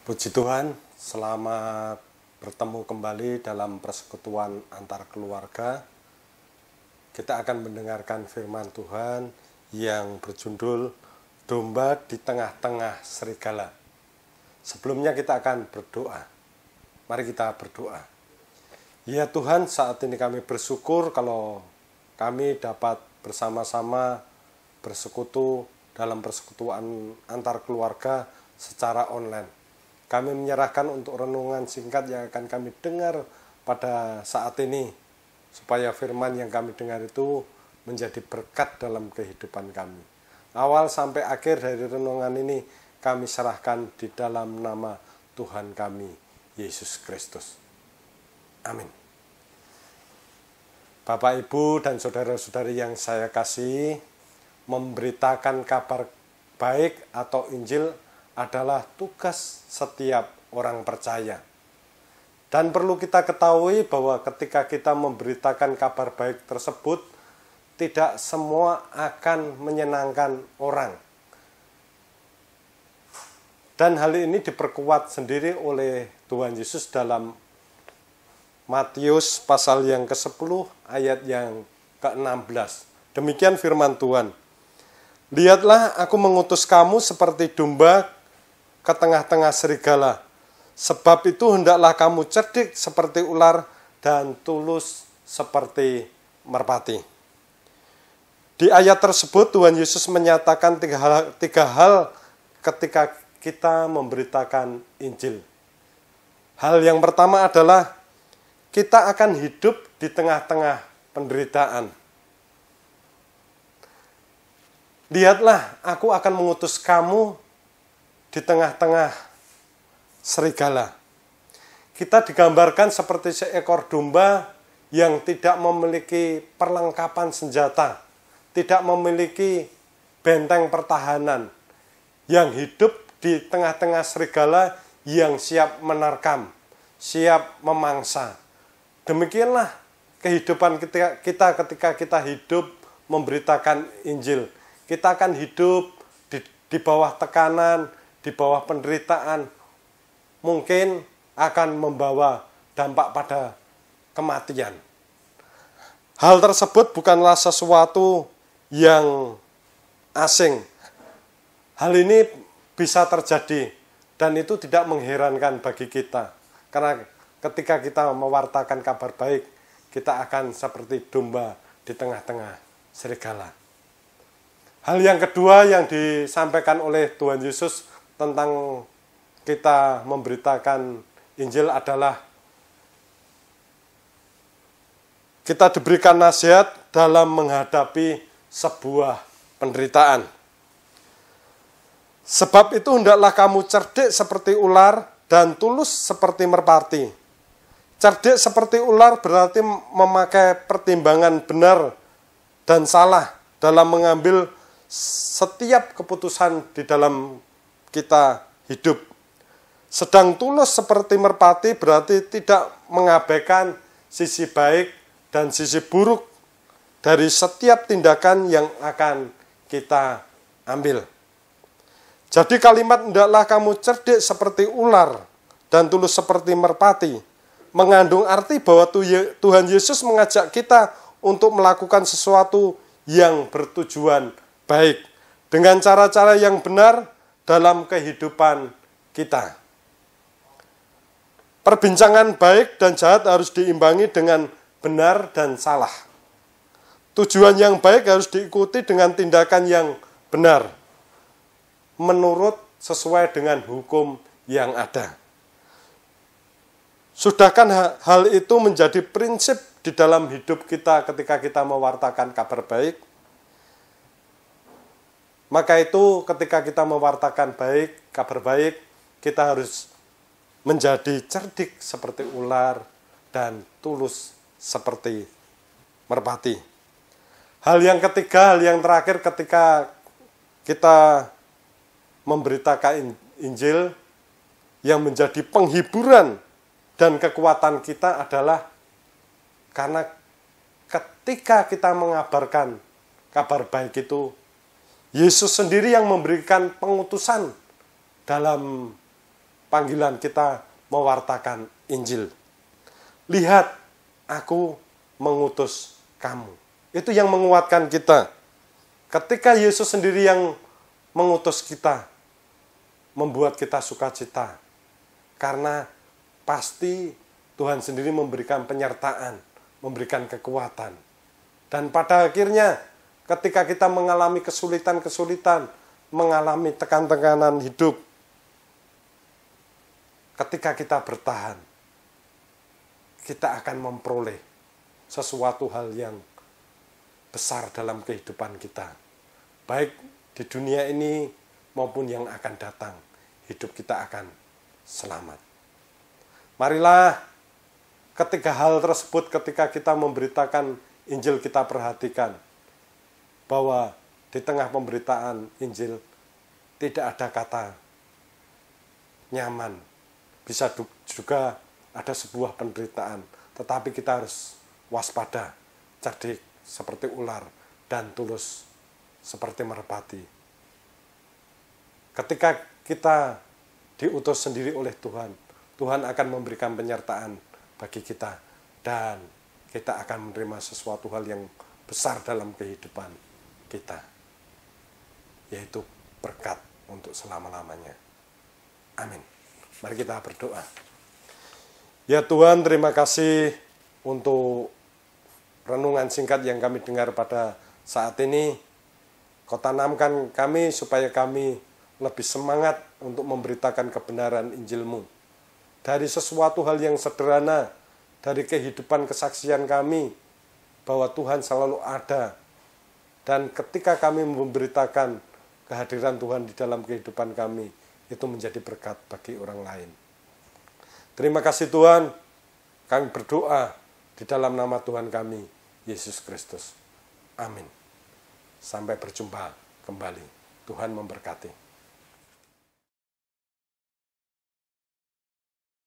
Puji Tuhan, selamat bertemu kembali dalam persekutuan antar keluarga. Kita akan mendengarkan firman Tuhan yang berjudul Domba di Tengah-Tengah Serigala. Sebelumnya kita akan berdoa. Mari kita berdoa. Ya Tuhan, saat ini kami bersyukur kalau kami dapat bersama-sama bersekutu dalam persekutuan antar keluarga secara online. Kami menyerahkan untuk renungan singkat yang akan kami dengar pada saat ini, supaya firman yang kami dengar itu menjadi berkat dalam kehidupan kami. Awal sampai akhir dari renungan ini kami serahkan di dalam nama Tuhan kami, Yesus Kristus. Amin. Bapak, Ibu, dan saudara-saudari yang saya kasih, memberitakan kabar baik atau Injil adalah tugas setiap orang percaya. Dan perlu kita ketahui bahwa ketika kita memberitakan kabar baik tersebut, tidak semua akan menyenangkan orang. Dan hal ini diperkuat sendiri oleh Tuhan Yesus dalam Matius pasal yang ke-10 ayat yang ke-16. Demikian firman Tuhan. Lihatlah, aku mengutus kamu seperti domba ke tengah-tengah serigala. Sebab itu hendaklah kamu cerdik seperti ular dan tulus seperti merpati. Di ayat tersebut Tuhan Yesus menyatakan tiga hal ketika kita memberitakan Injil. Hal yang pertama adalah kita akan hidup di tengah-tengah penderitaan. Lihatlah, aku akan mengutus kamu di tengah-tengah serigala. Kita digambarkan seperti seekor domba yang tidak memiliki perlengkapan senjata, tidak memiliki benteng pertahanan, yang hidup di tengah-tengah serigala yang siap menerkam, siap memangsa. Demikianlah kehidupan kita ketika kita hidup memberitakan Injil. Kita akan hidup di bawah tekanan, di bawah penderitaan, mungkin akan membawa dampak pada kematian. Hal tersebut bukanlah sesuatu yang asing. Hal ini bisa terjadi dan itu tidak mengherankan bagi kita. Karena ketika kita mewartakan kabar baik, kita akan seperti domba di tengah-tengah serigala. Hal yang kedua yang disampaikan oleh Tuhan Yesus tentang kita memberitakan Injil adalah kita diberikan nasihat dalam menghadapi sebuah penderitaan. Sebab itu hendaklah kamu cerdik seperti ular dan tulus seperti merpati. Cerdik seperti ular berarti memakai pertimbangan benar dan salah dalam mengambil setiap keputusan di dalam kita hidup. Sedang tulus seperti merpati berarti tidak mengabaikan sisi baik dan sisi buruk dari setiap tindakan yang akan kita ambil. Jadi kalimat hendaklah kamu cerdik seperti ular dan tulus seperti merpati mengandung arti bahwa Tuhan Yesus mengajak kita untuk melakukan sesuatu yang bertujuan baik dengan cara-cara yang benar dalam kehidupan kita. Perbincangan baik dan jahat harus diimbangi dengan benar dan salah. Tujuan yang baik harus diikuti dengan tindakan yang benar, menurut sesuai dengan hukum yang ada. Sudahkah hal itu menjadi prinsip di dalam hidup kita ketika kita mewartakan kabar baik? Maka itu ketika kita mewartakan kabar baik, kita harus menjadi cerdik seperti ular dan tulus seperti merpati. Hal yang ketiga, hal yang terakhir ketika kita memberitakan Injil yang menjadi penghiburan dan kekuatan kita adalah karena ketika kita mengabarkan kabar baik itu, Yesus sendiri yang memberikan pengutusan dalam panggilan kita mewartakan Injil. Lihat, aku mengutus kamu. Itu yang menguatkan kita. Ketika Yesus sendiri yang mengutus kita, membuat kita sukacita. Karena pasti Tuhan sendiri memberikan penyertaan, memberikan kekuatan. Dan pada akhirnya, ketika kita mengalami kesulitan-kesulitan, mengalami tekan-tekanan hidup, ketika kita bertahan, kita akan memperoleh sesuatu hal yang besar dalam kehidupan kita. Baik di dunia ini maupun yang akan datang, hidup kita akan selamat. Marilah ketika hal tersebut, ketika kita memberitakan Injil, kita perhatikan bahwa di tengah pemberitaan Injil tidak ada kata nyaman. Bisa juga ada sebuah penderitaan, tetapi kita harus waspada, cerdik seperti ular, dan tulus seperti merpati. Ketika kita diutus sendiri oleh Tuhan, Tuhan akan memberikan penyertaan bagi kita, dan kita akan menerima sesuatu hal yang besar dalam kehidupan kita, yaitu berkat untuk selama-lamanya. Amin. Mari kita berdoa. Ya Tuhan, terima kasih untuk renungan singkat yang kami dengar pada saat ini. Kau tanamkan kami supaya kami lebih semangat untuk memberitakan kebenaran Injil-Mu. Dari sesuatu hal yang sederhana, dari kehidupan kesaksian kami, bahwa Tuhan selalu ada. Dan ketika kami memberitakan kehadiran Tuhan di dalam kehidupan kami, itu menjadi berkat bagi orang lain. Terima kasih Tuhan, kami berdoa di dalam nama Tuhan kami, Yesus Kristus. Amin. Sampai berjumpa kembali. Tuhan memberkati.